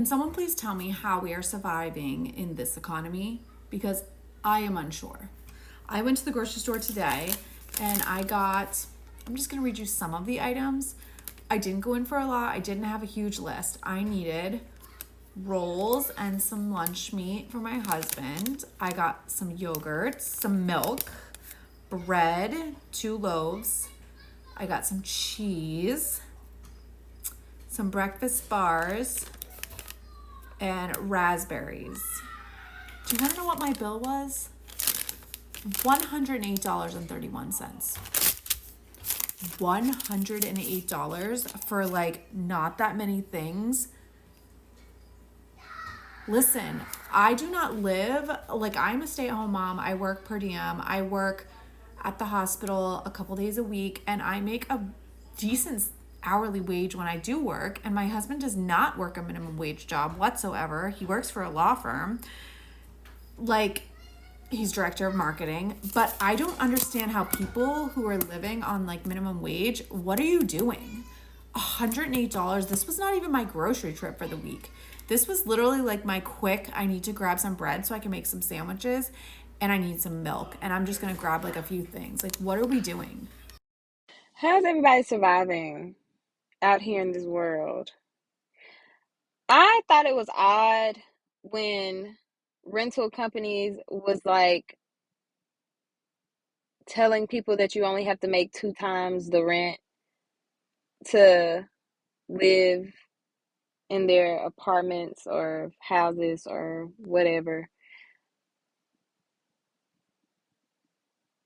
Can someone please tell me how we are surviving in this economy? Because I am unsure. I went to the grocery store today and I'm just going to read you some of the items. I didn't go in for a lot. I didn't have a huge list. I needed rolls and some lunch meat for my husband. I got some yogurt, some milk, bread, 2 loaves. I got some cheese, some breakfast bars, and raspberries. Do you want to know what my bill was? $108.31. $108 for like not that many things. Listen, I do not live, like I'm a stay-at-home mom. I work per diem. I work at the hospital a couple days a week, and I make a decent hourly wage when I do work. And my husband does not work a minimum wage job whatsoever. He works for a law firm. Like, he's director of marketing. But I don't understand how people who are living on like minimum wage, what are you doing? $108. This was not even my grocery trip for the week. This was literally like my quick, I need to grab some bread so I can make some sandwiches, and I need some milk, and I'm just going to grab like a few things. Like, what are we doing? How's everybody surviving out here in this world? I thought it was odd when rental companies was like telling people that you only have to make 2 times the rent to live in their apartments or houses or whatever.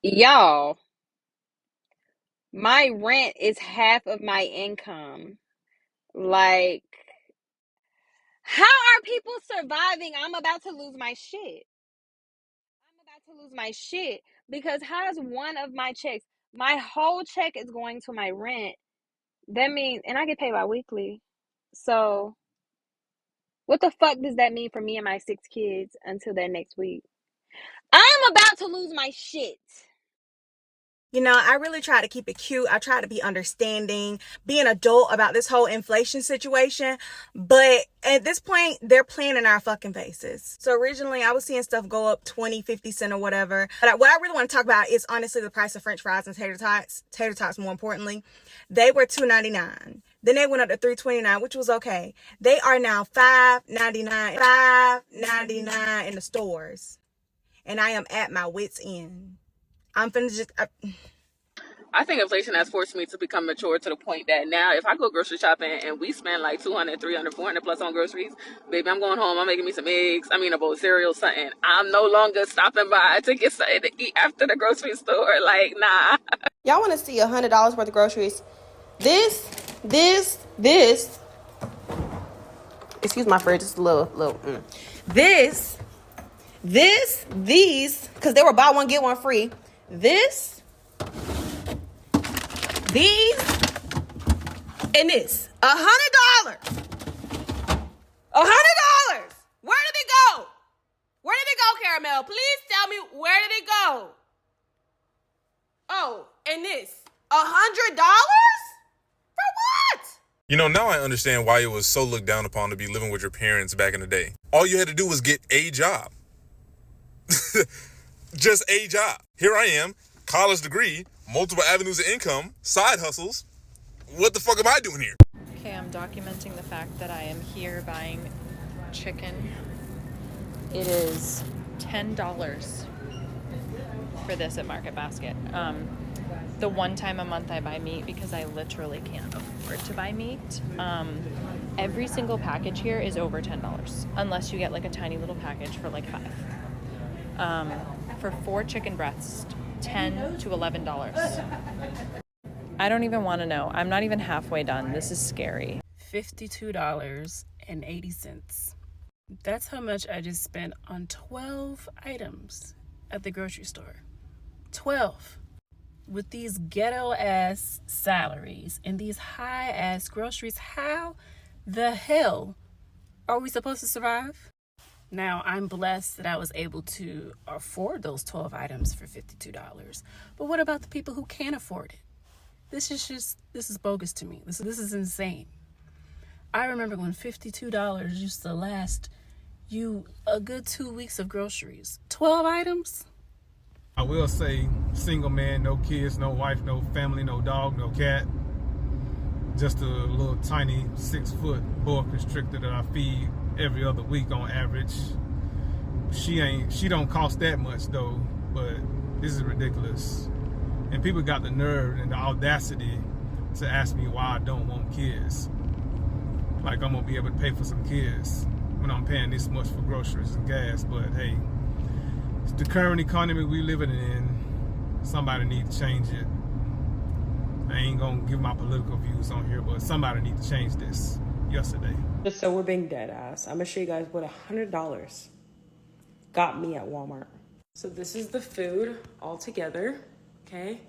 Y'all, my rent is half of my income. Like, how are people surviving? I'm about to lose my shit. I'm about to lose my shit because how's one of my checks? My whole check is going to my rent. That means, and I get paid bi-weekly. So, what the fuck does that mean for me and my 6 kids until that next week? I'm about to lose my shit. You know, I really try to keep it cute. I try to be understanding, be an adult about this whole inflation situation. But at this point, they're playing in our fucking faces. So originally, I was seeing stuff go up 20, 50 cents or whatever. But what I really want to talk about is honestly the price of French fries and tater tots. Tater tots, more importantly. They were $2.99. Then they went up to $3.29, which was okay. They are now $5.99. $5.99 in the stores. And I am at my wit's end. I'm finna just... I think inflation has forced me to become mature to the point that now if I go grocery shopping and we spend like 200, 300, 400 plus on groceries, baby, I'm going home, I'm making me some eggs, a bowl of cereal, something. I'm no longer stopping by to get something to eat after the grocery store. Like, nah. Y'all want to see $100 worth of groceries? This. Excuse my fridge, just a little. These, because they were buy one, get one free. These, and this. $100. $100. Where did it go? Where did it go, Caramel? Please tell me, where did it go? Oh, and this. $100? For what? You know, now I understand why it was so looked down upon to be living with your parents back in the day. All you had to do was get a job. Just a job. Here I am, college degree, multiple avenues of income, side hustles. What the fuck am I doing here? Okay, I'm documenting the fact that I am here buying chicken. It is $10 for this at Market Basket. The one time a month I buy meat because I literally can't afford to buy meat. Every single package here is over $10 unless you get like a tiny little package for like $5. For 4 chicken breasts, $10 to $11. I don't even want to know. I'm not even halfway done. This is scary. $52.80. That's how much I just spent on 12 items at the grocery store. 12. With these ghetto-ass salaries and these high-ass groceries, how the hell are we supposed to survive? Now, I'm blessed that I was able to afford those 12 items for $52. But what about the people who can't afford it? This is bogus to me. This is insane. I remember when $52 used to last you a good 2 weeks of groceries. 12 items? I will say, single man, no kids, no wife, no family, no dog, no cat. Just a little tiny 6-foot boa constrictor that I feed every other week on average. She don't cost that much though, but this is ridiculous. And people got the nerve and the audacity to ask me why I don't want kids. Like I'm gonna be able to pay for some kids when I'm paying this much for groceries and gas. But hey, it's the current economy we living in. Somebody need to change it. I ain't gonna give my political views on here, but somebody need to change this yesterday. Just so we're being dead ass, I'm gonna show you guys what $100 got me at Walmart. So this is the food all together, okay?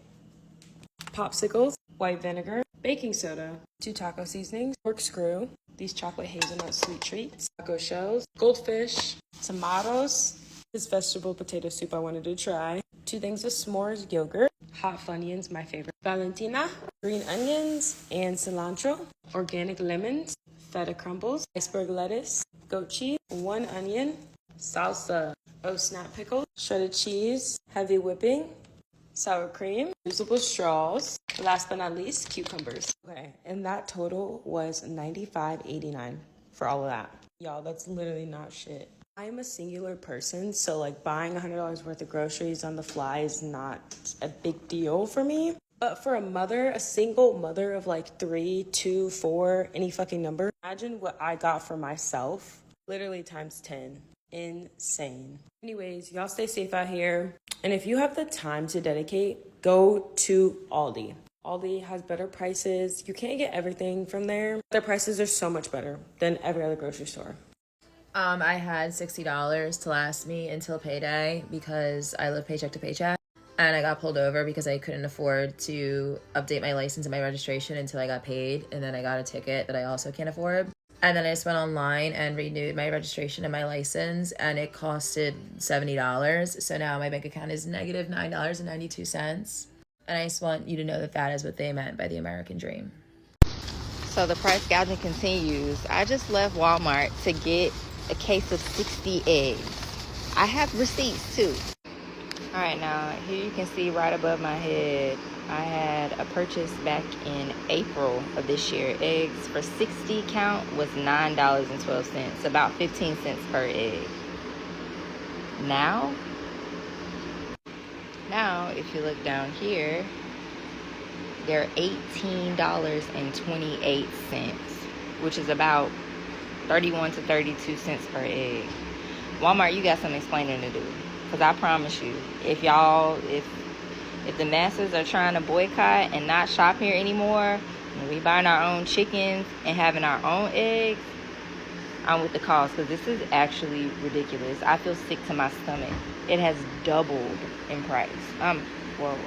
Popsicles, white vinegar, baking soda, 2 taco seasonings, corkscrew, these chocolate hazelnut sweet treats, taco shells, goldfish, tomatoes, this vegetable potato soup I wanted to try, 2 things of s'mores yogurt, hot Funyuns, my favorite, Valentina, green onions and cilantro, organic lemons, feta crumbles, iceberg lettuce, goat cheese, 1 onion, salsa, oh snap pickles, shredded cheese, heavy whipping, sour cream, reusable straws, last but not least, cucumbers. Okay, and that total was $95.89 for all of that. Y'all, that's literally not shit. I'm a singular person, so like buying $100 worth of groceries on the fly is not a big deal for me. But for a mother, a single mother of like 3, 2, 4, any fucking number, imagine what I got for myself, literally times 10. Insane. Anyways, y'all stay safe out here. And if you have the time to dedicate, go to Aldi. Aldi has better prices. You can't get everything from there. Their prices are so much better than every other grocery store. I had $60 to last me until payday because I live paycheck to paycheck. And I got pulled over because I couldn't afford to update my license and my registration until I got paid. And then I got a ticket that I also can't afford. And then I just went online and renewed my registration and my license, and it costed $70. So now my bank account is negative $9.92. And I just want you to know that that is what they meant by the American dream. So the price gouging continues. I just left Walmart to get a case of 60 eggs. I have receipts too. All right, now here you can see right above my head, I had a purchase back in April of this year. Eggs for 60 count was $9.12, about 15 cents per egg. Now, if you look down here, they're $18.28, which is about 31 to 32 cents per egg. Walmart, you got some explaining to do. Because I promise you, if the masses are trying to boycott and not shop here anymore, and we buying our own chickens and having our own eggs, I'm with the cause, because this is actually ridiculous. I feel sick to my stomach. It has doubled in price. Whoa.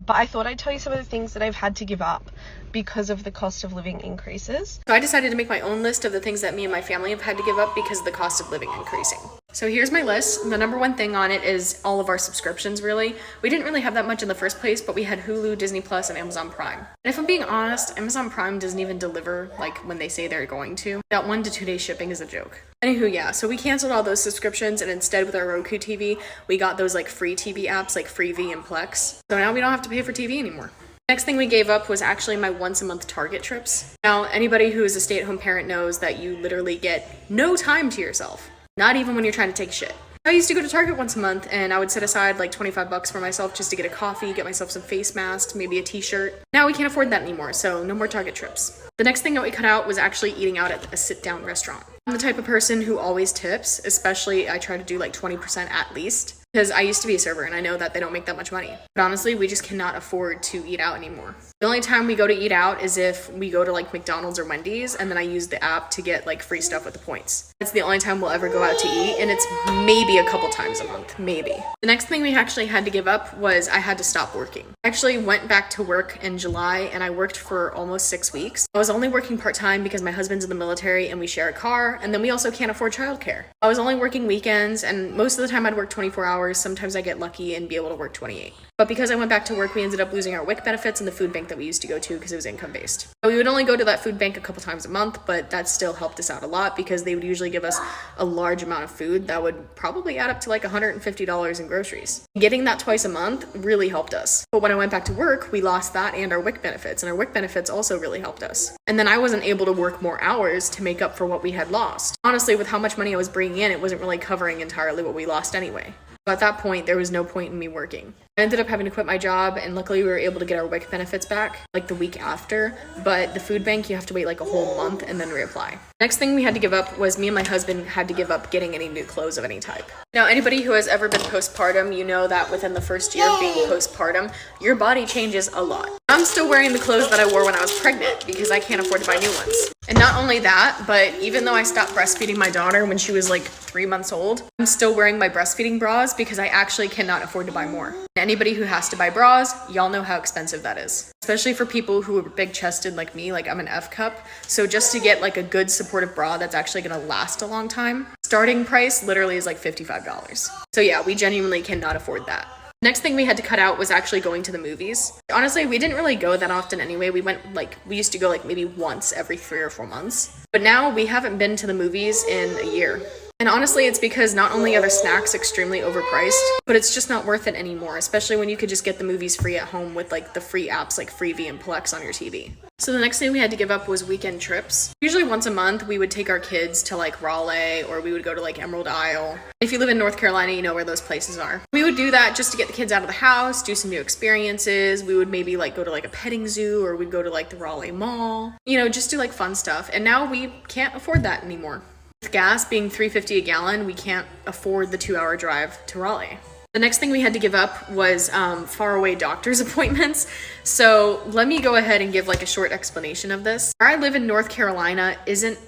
But I thought I'd tell you some of the things that I've had to give up because of the cost of living increases. So I decided to make my own list of the things that me and my family have had to give up because of the cost of living increasing. So here's my list. The number one thing on it is all of our subscriptions, really. We didn't really have that much in the first place, but we had Hulu, Disney Plus, and Amazon Prime. And if I'm being honest, Amazon Prime doesn't even deliver like when they say they're going to. That 1 to 2 day shipping is a joke. Anywho, yeah, so we canceled all those subscriptions, and instead with our Roku TV, we got those like free TV apps like Freevee and Plex. So now we don't have to pay for TV anymore. Next thing we gave up was actually my once a month Target trips. Now, anybody who is a stay-at-home parent knows that you literally get no time to yourself. Not even when you're trying to take a shit. I used to go to Target once a month, and I would set aside like $25 for myself just to get a coffee, get myself some face masks, maybe a t-shirt. Now we can't afford that anymore, so no more Target trips. The next thing that we cut out was actually eating out at a sit-down restaurant. I'm the type of person who always tips, especially I try to do like 20% at least, because I used to be a server and I know that they don't make that much money. But honestly, we just cannot afford to eat out anymore. The only time we go to eat out is if we go to like McDonald's or Wendy's, and then I use the app to get like free stuff with the points. That's the only time we'll ever go out to eat, and it's maybe a couple times a month, maybe. The next thing we actually had to give up was I had to stop working. I actually went back to work in July, and I worked for almost 6 weeks. I was only working part-time because my husband's in the military and we share a car, and then we also can't afford childcare. I was only working weekends, and most of the time I'd work 24 hours. Sometimes I get lucky and be able to work 28. But because I went back to work, we ended up losing our WIC benefits and the food bank that we used to go to because it was income based. We would only go to that food bank a couple times a month, but that still helped us out a lot because they would usually give us a large amount of food that would probably add up to like $150 in groceries. Getting that twice a month really helped us. But when I went back to work, we lost that and our WIC benefits, and our WIC benefits also really helped us. And then I wasn't able to work more hours to make up for what we had lost. Honestly, with how much money I was bringing in, it wasn't really covering entirely what we lost anyway. So at that point, there was no point in me working. I ended up having to quit my job, and luckily we were able to get our WIC benefits back like the week after, but the food bank, you have to wait like a whole month and then reapply. Next thing we had to give up was me and my husband had to give up getting any new clothes of any type. Now, anybody who has ever been postpartum, you know that within the first year of being postpartum, your body changes a lot. I'm still wearing the clothes that I wore when I was pregnant because I can't afford to buy new ones. And not only that, but even though I stopped breastfeeding my daughter when she was like 3 months old, I'm still wearing my breastfeeding bras because I actually cannot afford to buy more. Anybody who has to buy bras, y'all know how expensive that is. Especially for people who are big chested like me, like I'm an F cup. So just to get like a good supportive bra that's actually gonna last a long time, starting price literally is like $55. So yeah, we genuinely cannot afford that. Next thing we had to cut out was actually going to the movies. Honestly, we didn't really go that often anyway. We used to go like maybe once every 3 or 4 months. But now we haven't been to the movies in a year. And honestly, it's because not only are the snacks extremely overpriced, but it's just not worth it anymore, especially when you could just get the movies free at home with like the free apps like Freevee and Plex on your TV. So the next thing we had to give up was weekend trips. Usually once a month, we would take our kids to like Raleigh, or we would go to like Emerald Isle. If you live in North Carolina, you know where those places are. We would do that just to get the kids out of the house, do some new experiences. We would maybe like go to like a petting zoo, or we'd go to like the Raleigh Mall, you know, just do like fun stuff. And now we can't afford that anymore. With gas being $3.50 a gallon, we can't afford the 2-hour drive to Raleigh. The next thing we had to give up was faraway doctor's appointments. So let me go ahead and give like a short explanation of this. Where I live in North Carolina isn't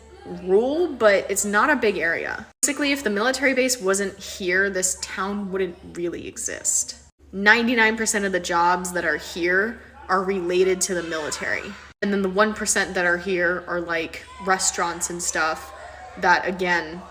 rural, but it's not a big area. Basically, if the military base wasn't here, this town wouldn't really exist. 99% of the jobs that are here are related to the military. And then the 1% that are here are like restaurants and stuff that, again,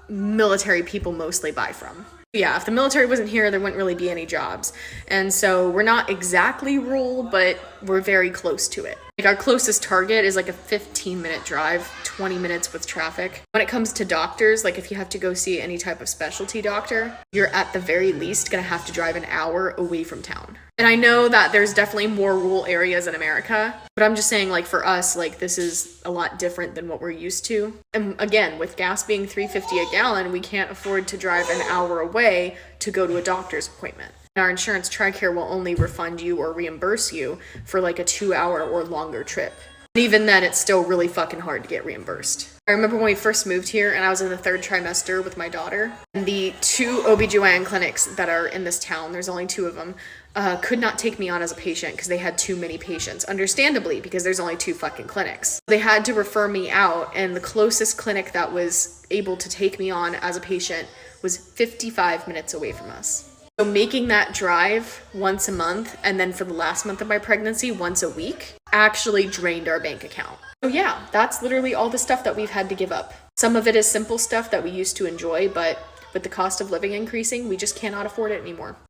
military people mostly buy from. Yeah, if the military wasn't here, there wouldn't really be any jobs. And so we're not exactly rural, but we're very close to it. Like our closest target is like a 15-minute drive, 20 minutes with traffic. When it comes to doctors, like if you have to go see any type of specialty doctor, you're at the very least gonna have to drive an hour away from town. And I know that there's definitely more rural areas in America, but I'm just saying like for us, like this is a lot different than what we're used to. And again, with gas being $3.50 a gallon, we can't afford to drive an hour away to go to a doctor's appointment. Our insurance TRICARE will only refund you or reimburse you for like a 2-hour or longer trip. And even then, it's still really fucking hard to get reimbursed. I remember when we first moved here and I was in the 3rd trimester with my daughter, and the 2 OB/GYN clinics that are in this town, there's only 2 of them, could not take me on as a patient because they had too many patients, understandably, because there's only 2 fucking clinics. They had to refer me out, and the closest clinic that was able to take me on as a patient was 55 minutes away from us. So making that drive once a month, and then for the last month of my pregnancy, once a week, actually drained our bank account. So yeah, that's literally all the stuff that we've had to give up. Some of it is simple stuff that we used to enjoy, but with the cost of living increasing, we just cannot afford it anymore.